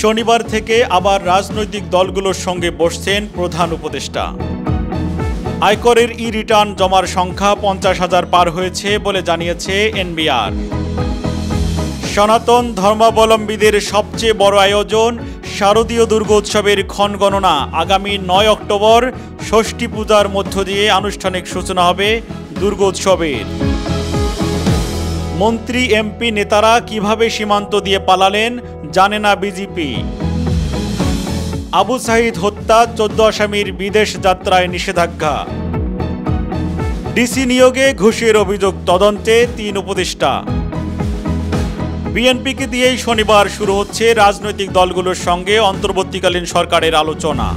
শনিবার থেকে আবার রাজনৈতিক দলগুলোর সঙ্গে বসছেন প্রধান উপদেষ্টা। আয়করের রিটার্ন জমার সংখ্যা 50,000 পার হয়েছে বলে জানিয়েছে এনবিআর। সনাতন ধর্মাবলম্বীদের সবচেয়ে বড় আয়োজন শারদীয় দুর্গোৎসবের ক্ষণগণনা আগামী 9 অক্টোবর ষষ্ঠী পূজার মধ্য দিয়ে আনুষ্ঠানিক সূচনা হবে দুর্গোৎসবের। মন্ত্রী এমপি নেতারা কিভাবে সীমান্ত দিয়ে পালালেন জানে না বিজেপি। আবু সাঈদ হত্যা 14 আসামির বিদেশ যাত্রায় নিষেধাজ্ঞা। ডিসি নিয়োগে ঘুষের অভিযোগ তদন্তে 3 উপদেষ্টা। বিএনপিকে দিয়েই শনিবার শুরু হচ্ছে রাজনৈতিক দলগুলোর সঙ্গে অন্তর্বর্তীকালীন সরকারের আলোচনা।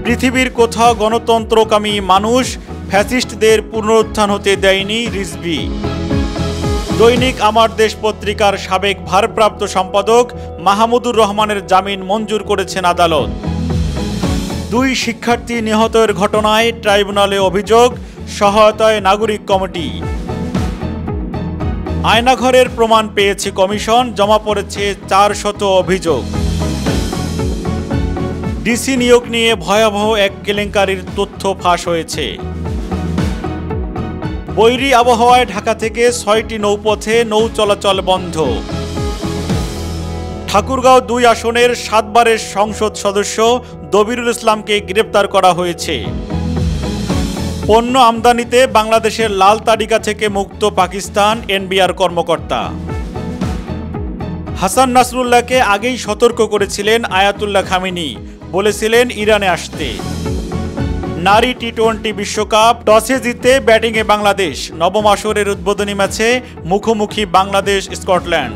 পৃথিবীর কোথাও গণতন্ত্রকামী মানুষ ফ্যাসিস্টদের পুনরুত্থান হতে দেয়নি রিজভী। দৈনিক আমার দেশ পত্রিকার সাবেক ভারপ্রাপ্ত সম্পাদক মাহমুদুর রহমানের জামিন মঞ্জুর করেছেন আদালত। 2 শিক্ষার্থী নিহতের ঘটনায় ট্রাইব্যুনালে অভিযোগ, সহায়তায় নাগরিক কমিটি। আয়নাঘরের প্রমাণ পেয়েছে কমিশন, জমা পড়েছে 400 অভিযোগ। ডিসি নিয়োগ নিয়ে ভয়াবহ এক কেলেঙ্কারির তথ্য ফাঁস হয়েছে। বৈরী আবহাওয়ায় ঢাকা থেকে 6টি নৌপথে নৌ চলাচল বন্ধ। ঠাকুরগাঁও 2 আসনের 7 বারের সংসদ সদস্য দবিরুল ইসলামকে গ্রেপ্তার করা হয়েছে। পণ্য আমদানিতে বাংলাদেশের লাল তালিকা থেকে মুক্ত পাকিস্তান, এনবিআর কর্মকর্তা। হাসান নাসরুল্লাহকে আগেই সতর্ক করেছিলেন আয়াতুল্লাহ খামেনি, বলেছিলেন ইরানে আসতে। নারী টি-20 বিশ্বকাপ, টসে জিতে ব্যাটিংয়ে বাংলাদেশ। নবম আসরের উদ্বোধনী ম্যাচে মুখোমুখি বাংলাদেশ স্কটল্যান্ড।